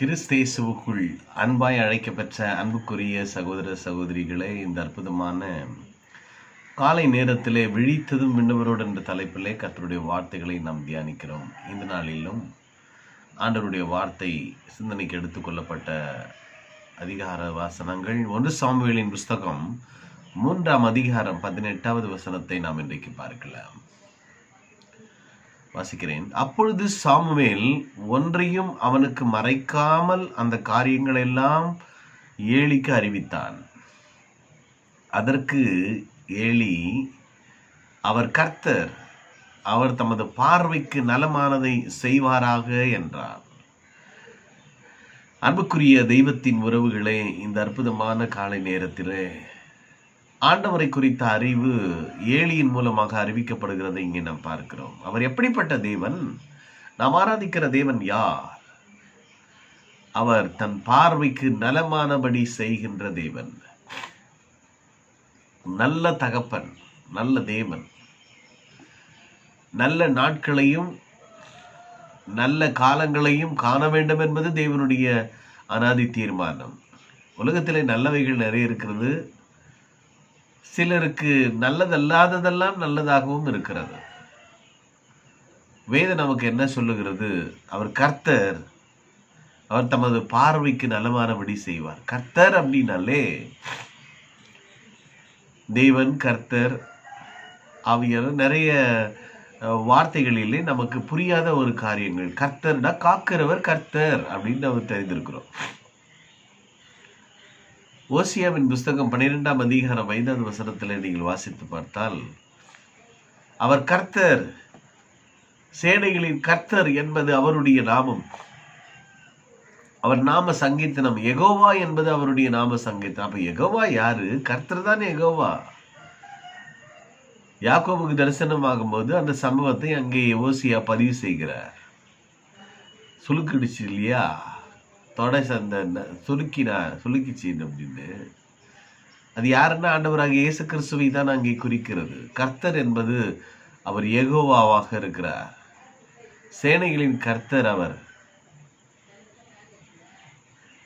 கிறிஸ்தேசுவுக்குள் அன்பாய் அழைக்கப்பெற்ற அன்புக்குரிய சகோதர சகோதரிகளே, இந்த அற்புதமான காலை நேரத்திலே விழித்ததும் விண்ணவரோடு என்ற தலைப்பிலே கர்த்தருடைய வார்த்தைகளை நாம் தியானிக்கிறோம். இந்த நாளிலும் ஆண்டவருடைய வார்த்தை சிந்தனைக்கு எடுத்துக்கொள்ளப்பட்ட அதிகார வாசனங்கள் 1 சாமுவேலின் புஸ்தகம் 3ஆம் அதிகாரம் 18வது வசனத்தை நாம் இன்றைக்கு பார்க்கலாம். வாசிக்கிறேன். அப்பொழுது சாமுவேல் ஒன்றையும் அவனுக்கு மறைக்காமல் அந்த காரியங்கள் எல்லாம் ஏலிக்கு அறிவித்தான். அதற்கு ஏலி, அவர் கர்த்தர், அவர் தமது பார்வைக்கு நலமானதை செய்வாராக என்றார். அன்புக்குரிய தெய்வத்தின் உறவுகளே, இந்த அற்புதமான காலை நேரத்திலே ஆண்டவரை குறித்த அறிவு ஏலியின் மூலமாக அறிவிக்கப்படுகிறதை இங்கே நாம் பார்க்கிறோம். அவர் எப்படிப்பட்ட தேவன்? நாம் ஆராதிக்கிற தேவன் யார்? அவர் தன் பார்வைக்கு நலமானபடி செய்கின்ற தேவன், நல்ல தகப்பன், நல்ல தேவன். நல்ல நாட்களையும் நல்ல காலங்களையும் காண வேண்டும் என்பது தேவனுடைய அனாதி தீர்மானம். உலகத்திலே நல்லவைகள் நிறைய இருக்கிறது. சிலருக்கு நல்லதல்லாததெல்லாம் நல்லதாகவும் இருக்கிறது. வேதம் நமக்கு என்ன சொல்லுகிறது? அவர் கர்த்தர், அவர் தமது பார்வைக்கு நலமானபடி செய்வார். கர்த்தர் அப்படின்னாலே தேவன், கர்த்தர், ஆவியர், நிறைய வார்த்தைகளிலே நமக்கு புரியாத ஒரு காரியங்கள். கர்த்தர்னா காக்கிறவர் கர்த்தர் அப்படின்னு நம்ம தெரிந்திருக்கிறோம். ஓசியாவின் புஸ்தகம் 12ஆம் அதிகாரம் 5வது வசனத்தில் நீங்கள் வாசித்து பார்த்தால், அவர் கர்த்தர், சேனைகளின் கர்த்தர் என்பது அவருடைய நாமம். அவர் நாம சங்கீர்த்தனம். யெகோவா என்பது அவருடைய நாம சங்கீர்த்தனம். அப்ப யெகோவா யாரு? கர்த்தர் தான் யெகோவா. யாக்கோபுக்கு தரிசனமாகும் போது அந்த சம்பவத்தை அங்கே ஓசியா பதிவு செய்கிறார். சுலுக்கிடுச்சு இல்லையா, தொடை சந்த சுலுக்கிச்சு அப்படின்னு. அது யாருன்னா ஆண்டவராக இயேசு கிறிஸ்துவை தான் அங்கே குறிக்கிறது. கர்த்தர் என்பது அவர் யெகோவாவாக இருக்கிறார். சேனைகளின் கர்த்தர் அவர்.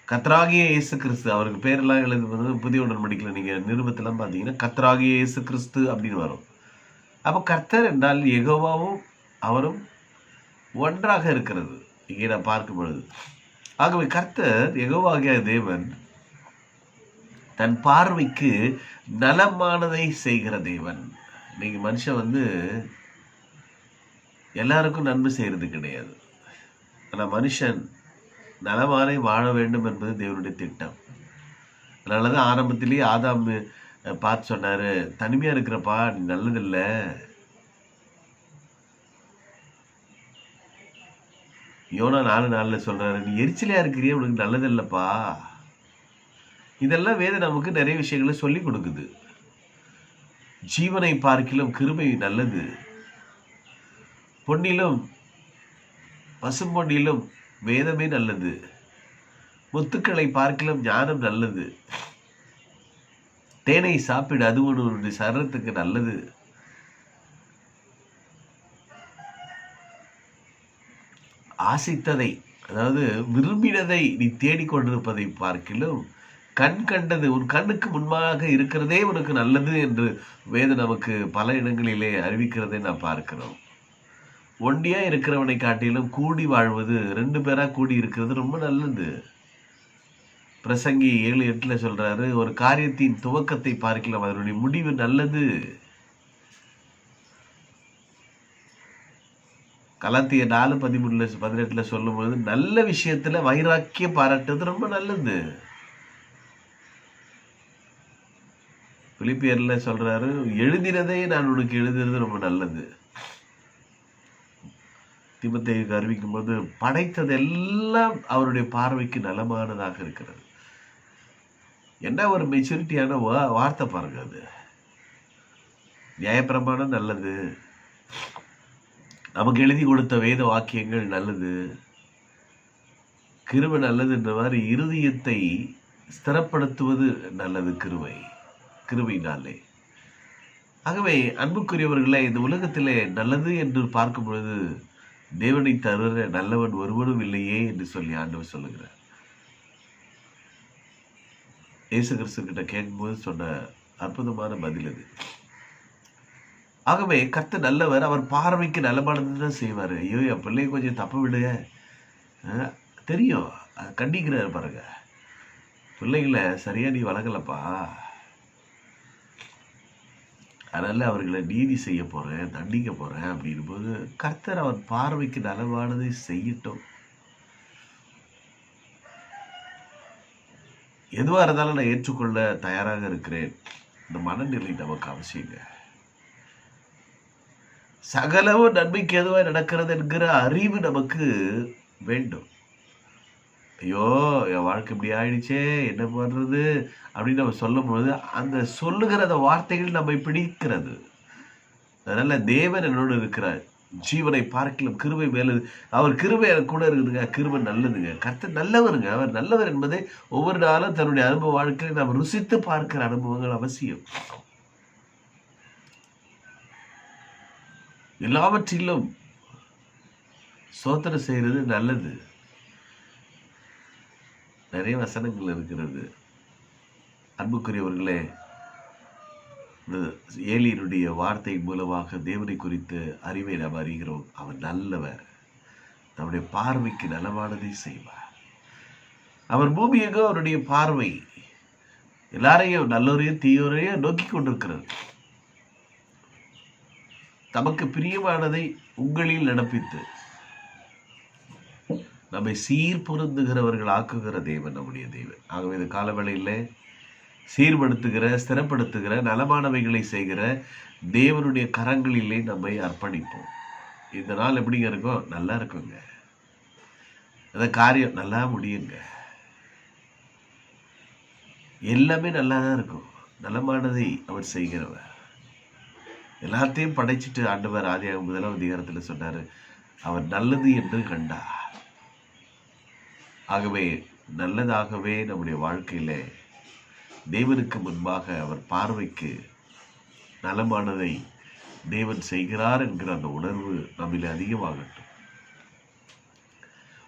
கர்த்தராகிய இயேசு கிறிஸ்து, அவருக்கு பேரெல்லாம் எழுதுவது புதிய உடன்படிக்கையில நீங்க நிருபத்தெல்லாம் பார்த்தீங்கன்னா கர்த்தராகிய இயேசு கிறிஸ்து அப்படின்னு வரும். அப்போ கர்த்தர் என்றால் யெகோவாவும் அவரும் ஒன்றாக இருக்கிறது இங்கே நான் பார்க்கும் பொழுது. ஆகவே கர்த்தர், யெகோவாகிய தேவன், தன் பார்வைக்கு நலமானதை செய்கிற தேவன். இன்னைக்கு மனுஷன் எல்லாருக்கும் நன்மை செய்யறது கிடையாது. ஆனால் மனுஷன் நலமானே வாழ வேண்டும் என்பது தேவனுடைய திட்டம். அதனாலதான் ஆரம்பத்திலேயே ஆதாம் பார்த்து சொன்னாரு, தனிமையா இருக்கிறப்பா, நீ நல்லதில்லை, யோனா 4:4 சொல்றாரு, நீ எரிச்சலையா இருக்கிறிய, உனக்கு நல்லதில்லப்பா. இதெல்லாம் வேதம் நமக்கு நிறைய விஷயங்களை சொல்லி கொடுக்குது. ஜீவனை பார்க்கிலும் கிருபை நல்லது, பொன்னிலும் பசும்பொன்னிலும் வேதமே நல்லது, முத்துக்களை பார்க்கிலும் ஞானம் நல்லது, தேனை சாப்பிடு, அது உன்னுடைய சரீரத்துக்கு நல்லது. ஆசைத்ததை, அதாவது விரும்பினதை நீ தேடிக்கொண்டிருப்பதை பார்க்கிலும் கண் கண்டது, உன் கண்ணுக்கு முன்பாக இருக்கிறதே உனக்கு நல்லது என்று வேதம் நமக்கு பல இடங்களிலே அறிவிக்கிறதை நாம் பார்க்கிறோம். ஒண்டியா இருக்கிறவனை காட்டிலும் கூடி வாழ்வது, 2 பேரா கூடி இருக்கிறது ரொம்ப நல்லது. பிரசங்கி 7:8 சொல்றாரு, ஒரு காரியத்தின் துவக்கத்தை பார்க்கலாம், அதனுடைய முடிவு நல்லது. கலாத்திய 4:13-18 சொல்லும்போது நல்ல விஷயத்துல வைராக்கியம் பாராட்டுறது ரொம்ப நல்லது. பிலிப்பியர்ல சொல்றாரு, எழுதினதை நான் உனக்கு எழுதுறது ரொம்ப நல்லது. தீமோத்தேயுவுக்கு அறிவிக்கும் போது படைத்ததெல்லாம் அவருடைய பார்வைக்கு நலமானதாக இருக்கிறது. என்ன ஒரு மெச்சூரிட்டியான வார்த்தை பாருங்க. அது நியாயப்பிரமாணம் நல்லது, நமக்கு எழுதி கொடுத்த வேத வாக்கியங்கள் நல்லது, கிருபை நல்லது என்ற மாதிரி இருதயத்தை ஸ்திரப்படுத்துவது நல்லது. கிருபையினாலே. ஆகவே அன்புக்குரியவர்களே, இந்த உலகத்திலே நல்லது என்று பார்க்கும் பொழுது தேவனை தவிர நல்லவன் ஒருவனும் இல்லையே என்று சொல்லி ஆண்டவர் சொல்லுகிறார். இயேசு கிறிஸ்து கிட்ட கேட்கும்போது சொன்ன அற்புதமான பதில் அது. ஆகவே கர்த்தர் நல்லவர், அவர் பார்வைக்கு நலமானது தான் செய்வாரு. ஐயோ என் பிள்ளைய கொஞ்சம் தப்பு விடுங்க, தெரியும், கண்டிக்கிறாரு பாருங்க. பிள்ளைகளை சரியா நீ வளர்க்கலப்பா, அதனால அவர்களை நீதி செய்ய போறேன், தண்டிக்க போறேன் அப்படின் போது கர்த்தர் அவர் பார்வைக்கு நலமானதை செய்யட்டும். எதுவா இருந்தாலும் நான் ஏற்றுக்கொள்ள தயாராக இருக்கிறேன். இந்த மனநிலை நமக்கு அவசியங்க. சகலவும் நன்மைக்கு எதுவாக நடக்கிறது என்கிற அறிவு நமக்கு வேண்டும். ஐயோ என் வாழ்க்கை இப்படி ஆயிடுச்சே, என்ன பண்றது அப்படின்னு நம்ம சொல்லும் பொழுது அந்த சொல்லுகிற அந்த வார்த்தைகள் நம்மை பிடிக்கிறது. அதனால தேவன் என்னோடு இருக்கிறார், ஜீவனை பார்க்கலாம் கிருபை மேல, அவர் கிருபை எனக்கு கூட இருக்குதுங்க, கிருபை நல்லதுங்க, கர்த்தர் நல்லவருங்க, அவர் நல்லவர் என்பதை ஒவ்வொரு நாளும் தன்னுடைய அனுபவ வாழ்க்கையை நாம் ருசித்து பார்க்கிற அனுபவங்கள் அவசியம். எல்லாவற்றிலும் சோதனை செய்யறது நல்லது. நிறைய வசனங்கள் இருக்கிறது. அன்புக்குரியவர்களே, ஏலியினுடைய வார்த்தை மூலமாக தேவனை குறித்து அறிவை நாம் அறிகிறோம். அவர் நல்லவர், நம்முடைய பார்வைக்கு நலமானதை செய்வார். அவர் பூமியாக அவருடைய பார்வை எல்லாரையும் நல்லோரையும் தீயோரையும் நோக்கி கொண்டிருக்கிறது. தமக்கு பிரியமானதை உங்களில் நடப்பித்து நம்மை சீர் பொருந்துகிறவர்கள் ஆக்குகிற தேவன் நம்முடைய தேவன். ஆகவே இந்த காலவேளையில் சீர்படுத்துகிற, ஸ்திரப்படுத்துகிற, நலமானவைகளை செய்கிற தேவனுடைய கரங்களிலே நம்மை அர்ப்பணிப்போம். இந்த நாள் எப்படிங்க இருக்கும்? நல்லா இருக்குங்க. அந்த காரியம் நல்லா முடியுங்க. எல்லாமே நல்லா தான் இருக்கும். நலமானதை அவர் செய்கிறவர். எல்லாத்தையும் படைச்சிட்டு ஆண்டவர் ஆதியாகமம் 1ஆம் அதிகாரத்தில் சொன்னாரு, அவர் நல்லது என்று கண்டார். ஆகவே நல்லதாகவே நம்முடைய வாழ்க்கையில தேவனுக்கு முன்பாக அவர் பார்வைக்கு நலமானதை தேவன் செய்கிறார் என்கிற அந்த உணர்வு நம்மில் அதிகமாகட்டும்.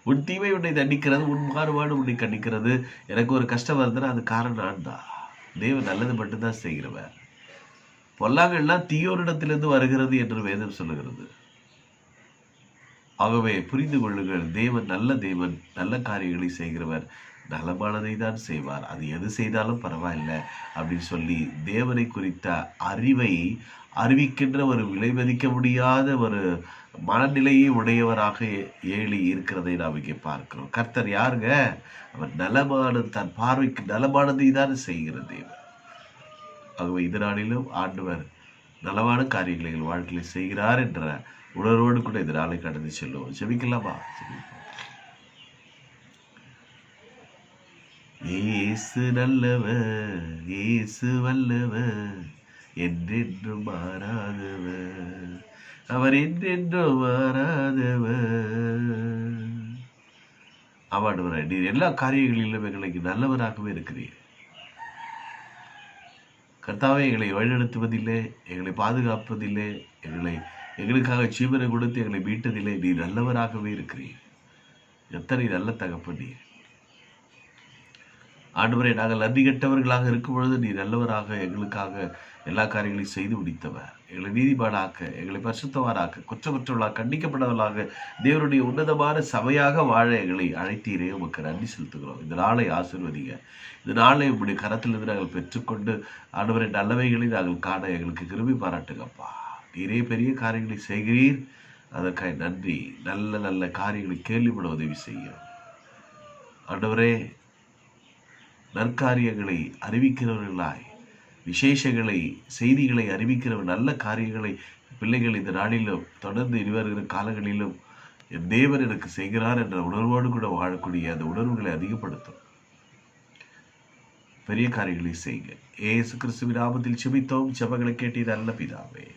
உன் தீமை உன்னை தண்டிக்கிறது, உன் மாறுபாடு உன்னை கண்டிக்கிறது. எனக்கு ஒரு கஷ்டம் வருதுன்னா அது காரணம் நான் தான். தேவன் நல்லது மட்டும்தான் செய்கிறவர். பொல்லாங்கெல்லாம் தீயோரிடத்திலிருந்து வருகிறது என்று வேதம் சொல்லுகிறது. ஆகவே புரிந்து கொள்ளுங்கள், தேவன் நல்ல தேவன், நல்ல காரியங்களை செய்கிறவர், நலமானதை தான் செய்வார். அது எது செய்தாலும் பரவாயில்லை அப்படின்னு சொல்லி தேவனை குறித்த அறிவை அறிவிக்கின்ற ஒரு விலை மதிக்க முடியாத ஒரு மனநிலையை உடையவராக ஏலி இருக்கிறதை நாம் இங்கே பார்க்கிறோம். கர்த்தர் யாருங்க? அவர் நலமானது, தன் பார்வைக்கு நலமானதை தான் செய்கிற தேவன். ஆகவே இந்த நாளிலும் ஆண்டவர் நலமான காரியங்களை எங்கள் வாழ்க்கையில் செய்கிறார் என்ற உணர்வோடு கூட இந்த நாளை கடந்து செல்லுவோம். ஜெபிக்கலாமா? இயேசு நல்லவர், இயேசு வல்லவர், என்றென்றும் மாறாதவர், அவர் என்றென்றும் மாறாதவர். ஆமாண்டவரே, நீர் எல்லா காரியங்களிலும் எங்களுக்கு நல்லவராகவே இருக்கிறீர். கர்த்தாவே, எங்களை வழிநடத்துவதில்லை, எங்களை பாதுகாப்பதில்லை, எங்களுக்காக ஜீவனை கொடுத்து எங்களை மீட்டதில்லை. நீ நல்லவராகவே இருக்கிறீர். எத்தனை நல்ல தகப்பன் நீர். ஆண்டவரே, நாங்கள் நன்றி கெட்டவர்களாக இருக்கும் பொழுது நீ நல்லவராக எங்களுக்காக எல்லா காரியங்களையும் செய்து முடித்தவர். எங்களை நீதிமானாக்க, எங்களை பரிசுத்தவானாக்க, குற்றமற்றவர்களாக, கண்டிக்கப்பட்டவர்களாக தேவனுடைய உன்னதமான சபையாக வாழ எங்களை அழைத்தீரே. உமக்கு நன்றி செலுத்துகிறோம். இந்த நாளை ஆசீர்வதிங்க. இந்த நாளை உங்களுடைய கரத்திலிருந்து நாங்கள் பெற்றுக்கொண்டு ஆண்டவரை நல்லவைகளை நாங்கள் காண எங்களுக்கு கிருபை பாராட்டுங்கப்பா. நீரே பெரிய காரியங்களை செய்கிறீர், அதற்காக நன்றி. நல்ல நல்ல காரியங்களை கேள்விப்பட உதவி செய்யும் ஆண்டவரே. நற்காரியங்களை அறிவிக்கிறவர்களாய், விசேஷங்களை, செய்திகளை அறிவிக்கிறவர், நல்ல காரியங்களை பிள்ளைகள் இந்த நாளிலும் தொடர்ந்து இனிவருகிற காலங்களிலும் என் தேவன் எனக்கு செய்கிறார் என்ற உணர்வோடு கூட வாழக்கூடிய அந்த உணர்வுகளை அதிகப்படுத்தும். பெரிய காரியங்களை செய்யுங்க. இயேசு கிறிஸ்துவின் நாமத்தில் ஜெபித்தோம். ஜெபங்களை கேட்டீர் நல்ல பிதாவே.